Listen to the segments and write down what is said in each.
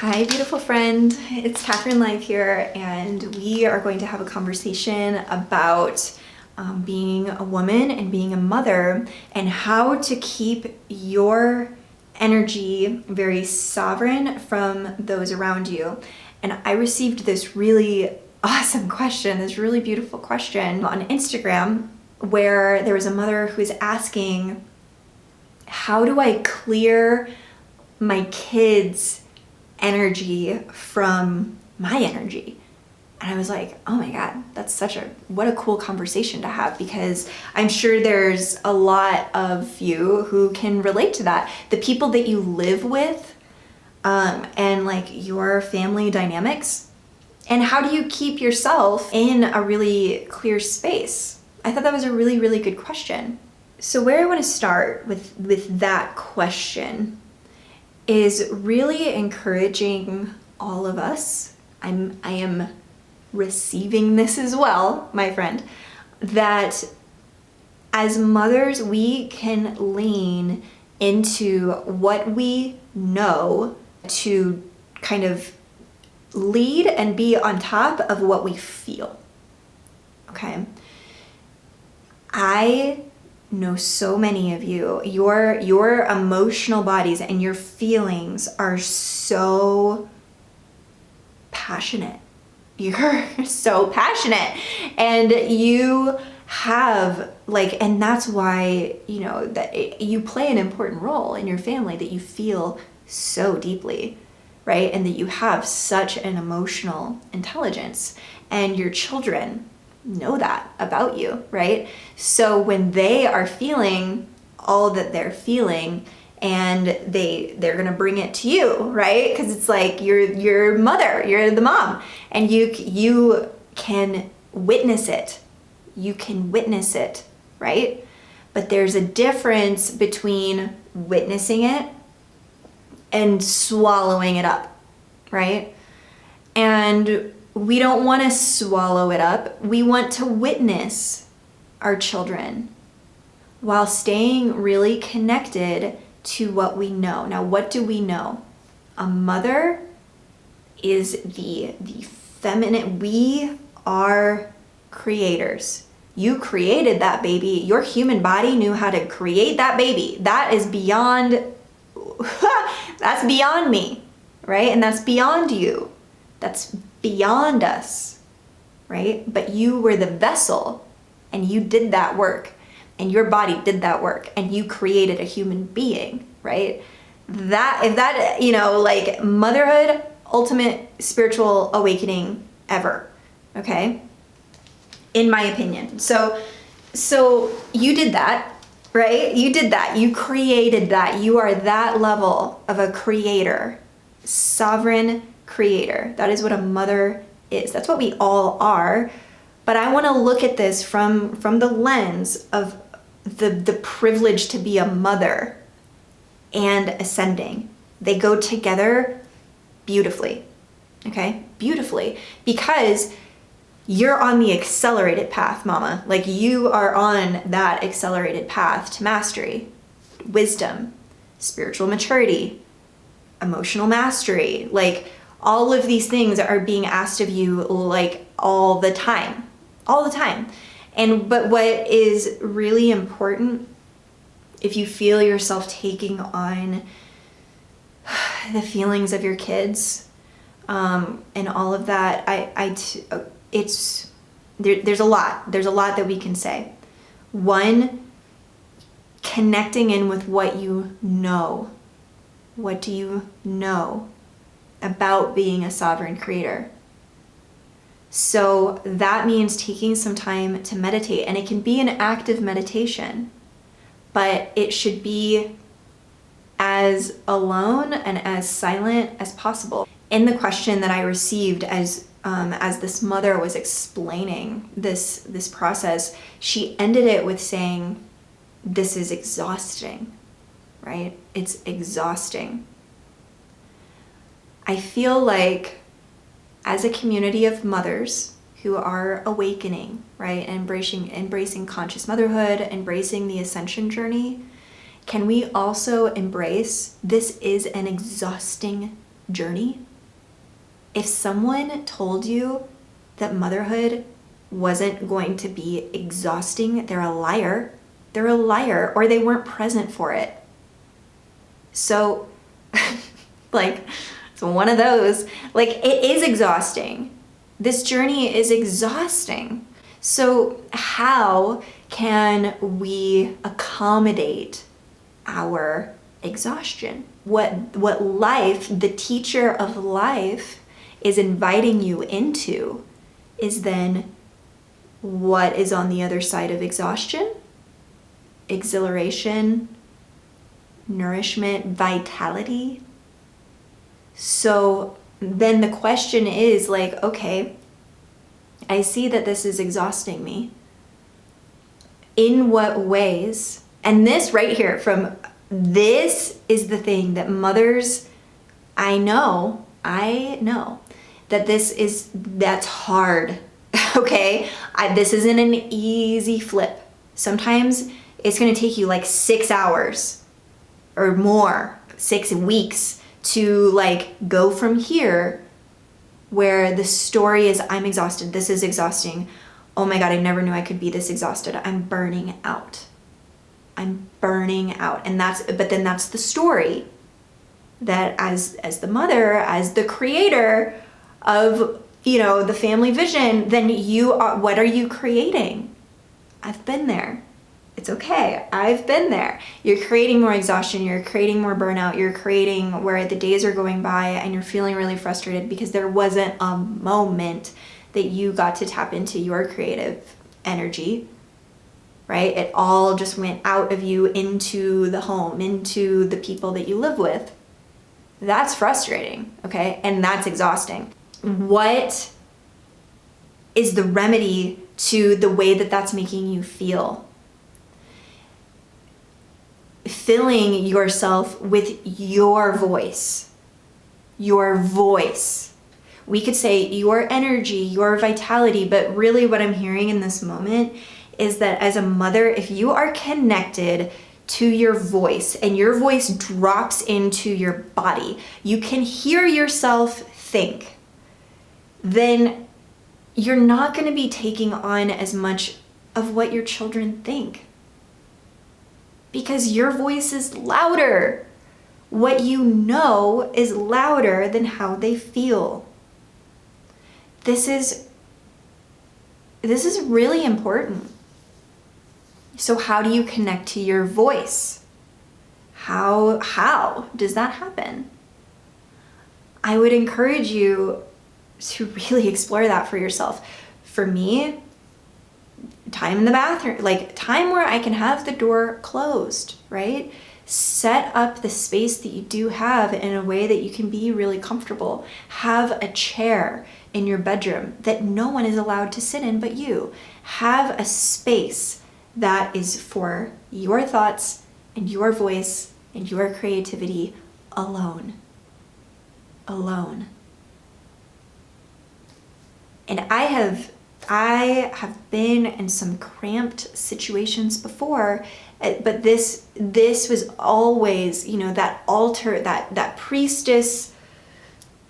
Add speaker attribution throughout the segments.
Speaker 1: Hi, beautiful friend. It's Katherine live here, and we are going to have a conversation about being a woman and being a mother and how to keep your energy very sovereign from those around you. And I received this really awesome question, this really beautiful question on Instagram, where there was a mother who was asking, how do I clear my kids' energy from my energy? And I was like, oh my God, that's what a cool conversation to have, because I'm sure there's a lot of you who can relate to that. The people that you live with, and like your family dynamics, and how do you keep yourself in a really clear space? I thought that was a really, really good question. So where I want to start with that question is really encouraging all of us. I am receiving this as well, my friend, that as mothers, we can lean into what we know to kind of lead and be on top of what we feel. Okay? I know so many of you, your emotional bodies and your feelings are so passionate. You're so passionate, and you have and that's why, that you play an important role in your family, that you feel so deeply, right? And that you have such an emotional intelligence, and your children know that about you, right? So when they are feeling all that they're feeling, and they're gonna bring it to you, right? Because it's like you're mother, you're the mom, and you can witness it. You can witness it, right? But there's a difference between witnessing it and swallowing it up, right? And we don't want to swallow it up. We want to witness our children while staying really connected to what we know. Now, what do we know? A mother is the feminine. We are creators. You created that baby. Your human body knew how to create that baby. That is beyond, that's beyond me, right? And that's beyond you. That's beyond us, right? But you were the vessel, and you did that work, and your body did that work, and you created a human being, right? Motherhood, ultimate spiritual awakening ever, okay? In my opinion. So you did that, right? You did that. You created that. You are that level of a creator, sovereign creator. That is what a mother is. That's what we all are. But I want to look at this from the lens of the privilege to be a mother and ascending. They go together beautifully. Okay? Beautifully. Because you're on the accelerated path, mama. Like, you are on that accelerated path to mastery, wisdom, spiritual maturity, emotional mastery. Like, all of these things are being asked of you all the time. But what is really important, if you feel yourself taking on the feelings of your kids, and all of that, there's a lot that we can say. One, connecting in with what you know. What do you know about being a sovereign creator? So that means taking some time to meditate, and it can be an active meditation, but it should be as alone and as silent as possible. In the question that I received as this mother was explaining this process, she ended it with saying, this is exhausting, right? It's exhausting. I feel like as a community of mothers who are awakening, right, and embracing conscious motherhood, embracing the ascension journey, can we also embrace this is an exhausting journey. If someone told you that motherhood wasn't going to be exhausting, they're a liar. They're a liar, or they weren't present for it. So, like, it's one of those. Like, it is exhausting. This journey is exhausting. So how can we accommodate our exhaustion? What life, the teacher of life, is inviting you into is then what is on the other side of exhaustion? Exhilaration, nourishment, vitality. So then the question is like, okay, I see that this is exhausting me. In what ways? And this right here, this is the thing that mothers, I know that that's hard, okay? This isn't an easy flip. Sometimes it's gonna take you like 6 hours or more, 6 weeks to like go from here where the story is, I'm exhausted, this is exhausting. Oh my God, I never knew I could be this exhausted. I'm burning out. I'm burning out. But then that's the story that as the mother, as the creator of, the family vision, then what are you creating? I've been there. It's okay. I've been there. You're creating more exhaustion. You're creating more burnout. You're creating where the days are going by and you're feeling really frustrated because there wasn't a moment that you got to tap into your creative energy, right? It all just went out of you into the home, into the people that you live with. That's frustrating, okay? And that's exhausting. What is the remedy to the way that that's making you feel? Filling yourself with your voice. Your voice. We could say your energy, your vitality, but really what I'm hearing in this moment is that as a mother, if you are connected to your voice and your voice drops into your body, you can hear yourself think, then you're not going to be taking on as much of what your children think. Because your voice is louder. What you know is louder than how they feel. This is really important. So how do you connect to your voice? How does that happen? I would encourage you to really explore that for yourself. For me, time in the bathroom, like time where I can have the door closed, right? Set up the space that you do have in a way that you can be really comfortable. Have a chair in your bedroom that no one is allowed to sit in but you. Have a space that is for your thoughts and your voice and your creativity alone. Alone. And I have been in some cramped situations before, but this was always, that altar, that priestess,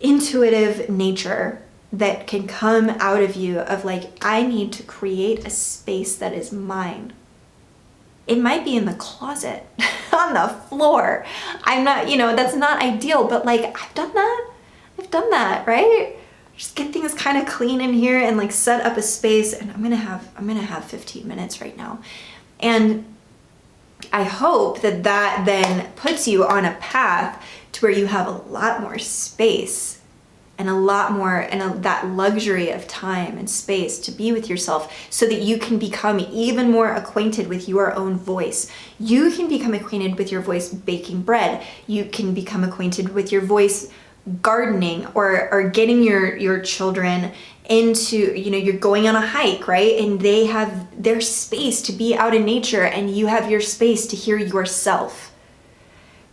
Speaker 1: intuitive nature that can come out of you of like, I need to create a space that is mine. It might be in the closet, on the floor. I'm not, that's not ideal, but like, I've done that, right? Just get things kind of clean in here and like set up a space, and I'm gonna have 15 minutes right now. And I hope that then puts you on a path to where you have a lot more space and a lot more, and that luxury of time and space to be with yourself so that you can become even more acquainted with your own voice. You can become acquainted with your voice baking bread. You can become acquainted with your voice gardening or getting your children into, you're going on a hike, right? And they have their space to be out in nature and you have your space to hear yourself.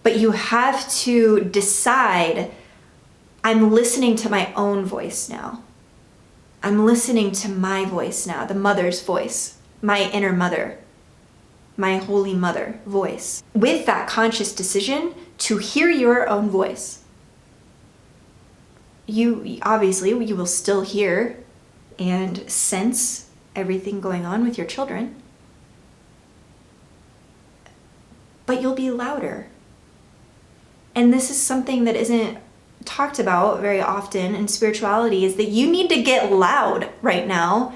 Speaker 1: But you have to decide, I'm listening to my own voice now. I'm listening to my voice now, the mother's voice, my inner mother, my holy mother voice. With that conscious decision to hear your own voice. you obviously, you will still hear and sense everything going on with your children, but you'll be louder. And this is something that isn't talked about very often in spirituality, is that you need to get loud right now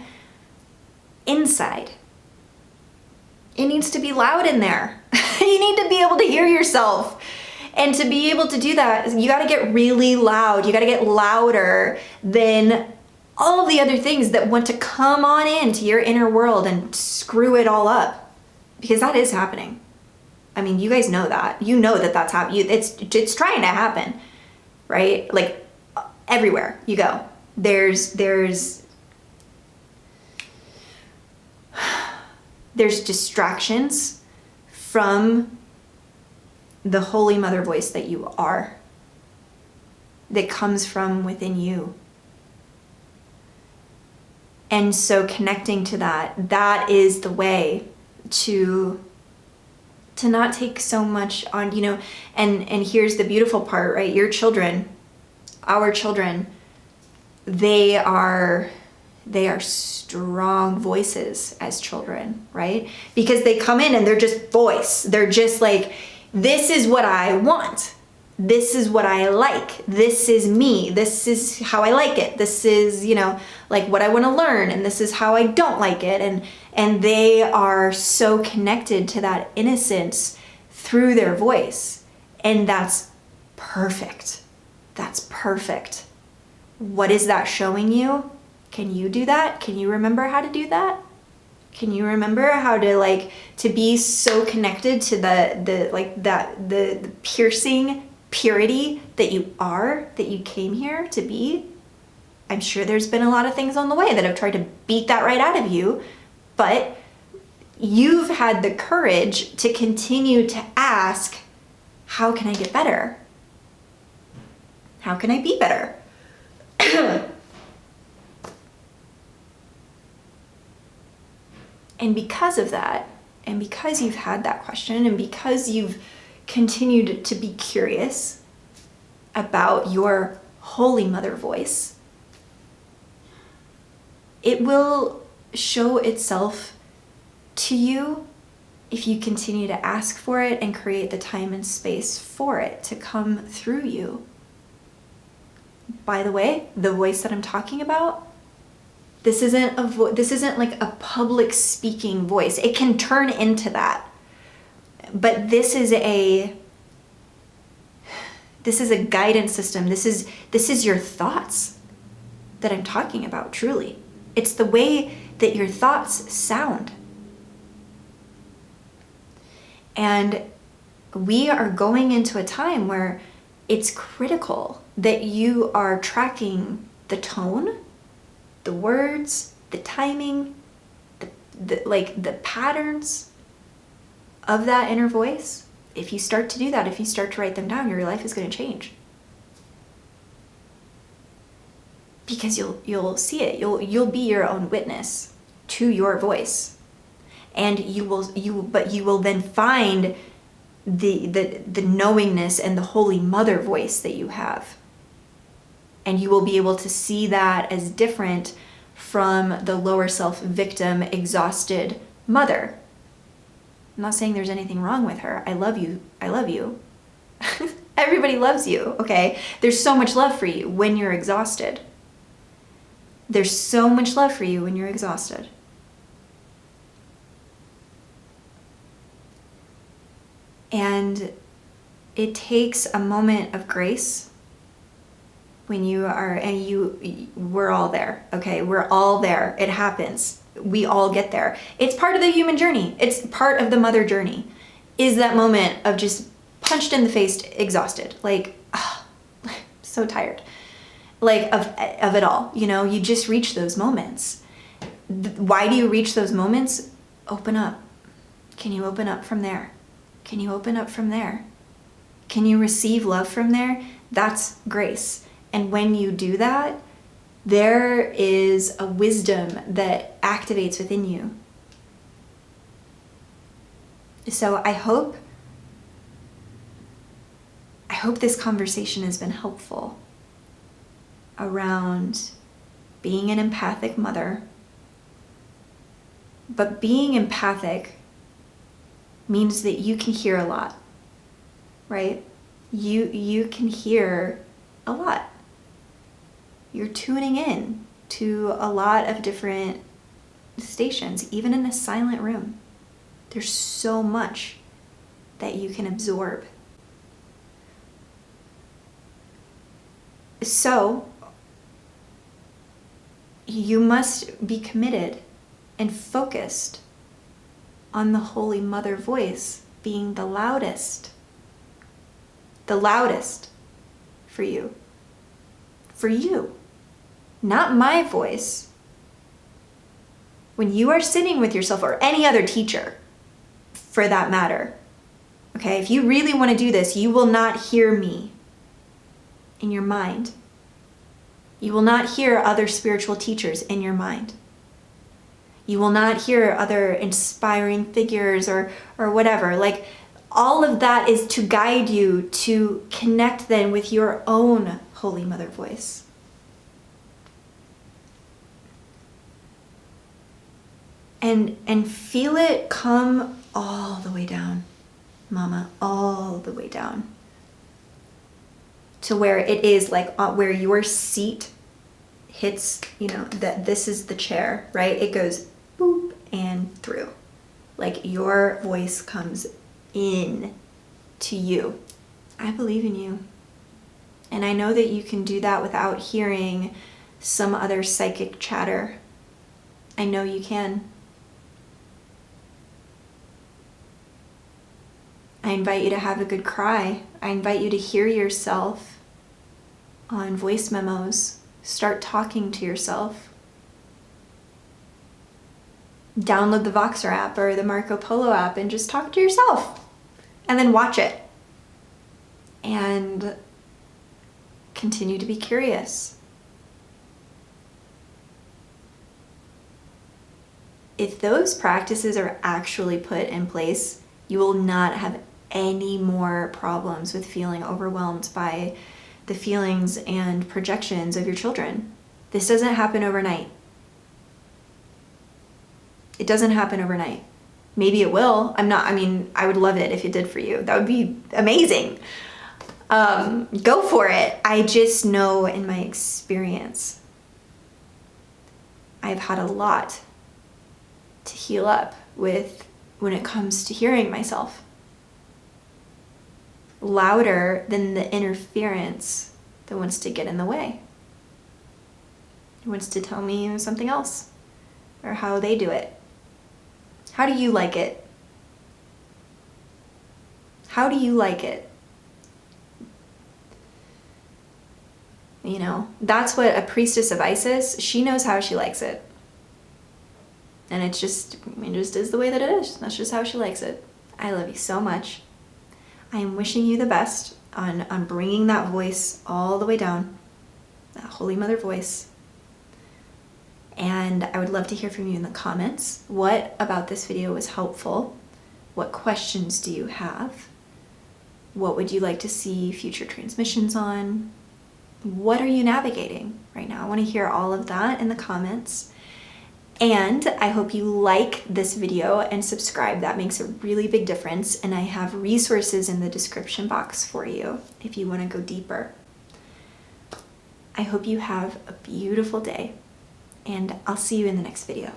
Speaker 1: inside. It needs to be loud in there. You need to be able to hear yourself. And to be able to do that, you got to get really loud. You got to get louder than all the other things that want to come on into your inner world and screw it all up. Because that is happening. I mean, you guys know that. You know that that's happening. It's trying to happen, right? Like everywhere you go, there's distractions from the Holy Mother voice that you are, that comes from within you. And so connecting to that is the way to not take so much on, and here's the beautiful part, right? Your children, our children, they are strong voices as children, right? Because they come in and they're just voice. They're just like, this is what I want. This is what I like. This is me. This is how I like it. This is, like what I want to learn. And this is how I don't like it. And they are so connected to that innocence through their voice. And that's perfect. That's perfect. What is that showing you? Can you do that? Can you remember how to do that? Can you remember how to be so connected to the piercing purity that you came here to be? I'm sure there's been a lot of things on the way that have tried to beat that right out of you, but you've had the courage to continue to ask, how can I get better? How can I be better? And because of that, and because you've had that question, and because you've continued to be curious about your Holy Mother voice, it will show itself to you if you continue to ask for it and create the time and space for it to come through you. By the way, the voice that I'm talking about, this isn't like a public speaking voice. It can turn into that. But this is a guidance system. This is your thoughts that I'm talking about, truly. It's the way that your thoughts sound. And we are going into a time where it's critical that you are tracking the tone, the words, the timing, the patterns of that inner voice. If you start to do that, if you start to write them down, your life is going to change. Because you'll see it. You'll be your own witness to your voice. And you will then find the knowingness and the Holy Mother voice that you have. And you will be able to see that as different from the lower self victim, exhausted mother. I'm not saying there's anything wrong with her. I love you. I love you. Everybody loves you, okay? There's so much love for you when you're exhausted. There's so much love for you when you're exhausted. And it takes a moment of grace when you are, and we're all there, okay? We're all there. It happens. We all get there. It's part of the human journey. It's part of the mother journey, is that moment of just punched in the face, exhausted, so tired, of it all. You just reach those moments. Why do you reach those moments? Open up. Can you open up from there? Can you open up from there? Can you receive love from there? That's grace. And when you do that, there is a wisdom that activates within you. So I hope this conversation has been helpful. around being an empathic mother. But being empathic means that you can hear a lot, right? You can hear a lot. You're tuning in to a lot of different stations, even in a silent room. There's so much that you can absorb. So, you must be committed and focused on the Holy Mother voice being the loudest for you. For you, not my voice. When you are sitting with yourself, or any other teacher for that matter, okay, if you really want to do this, you will not hear me in your mind. You will not hear other spiritual teachers in your mind. You will not hear other inspiring figures or whatever. Like, all of that is to guide you to connect then with your own Holy Mother voice. And feel it come all the way down, Mama, all the way down. To where it is like where your seat hits, that this is the chair, right? It goes boop and through. Like, your voice comes in to you. I believe in you. And I know that you can do that without hearing some other psychic chatter. I know you can. I invite you to have a good cry. I invite you to hear yourself on voice memos. Start talking to yourself. Download the Voxer app or the Marco Polo app and just talk to yourself. And then watch it. And continue to be curious. If those practices are actually put in place, you will not have any more problems with feeling overwhelmed by the feelings and projections of your children. This doesn't happen overnight. It doesn't happen overnight. Maybe it will. I would love it if it did for you. That would be amazing. Go for it. I just know in my experience, I've had a lot to heal up with when it comes to hearing myself. Louder than the interference that wants to get in the way. It wants to tell me something else or how they do it. How do you like it? How do you like it? That's what a priestess of Isis, she knows how she likes it. And it just is the way that it is. That's just how she likes it. I love you so much. I am wishing you the best on bringing that voice all the way down, that Holy Mother voice. And I would love to hear from you in the comments. What about this video was helpful? What questions do you have? What would you like to see future transmissions on? What are you navigating right now? I want to hear all of that in the comments. And I hope you like this video and subscribe. That makes a really big difference. And I have resources in the description box for you if you want to go deeper. I hope you have a beautiful day, and I'll see you in the next video.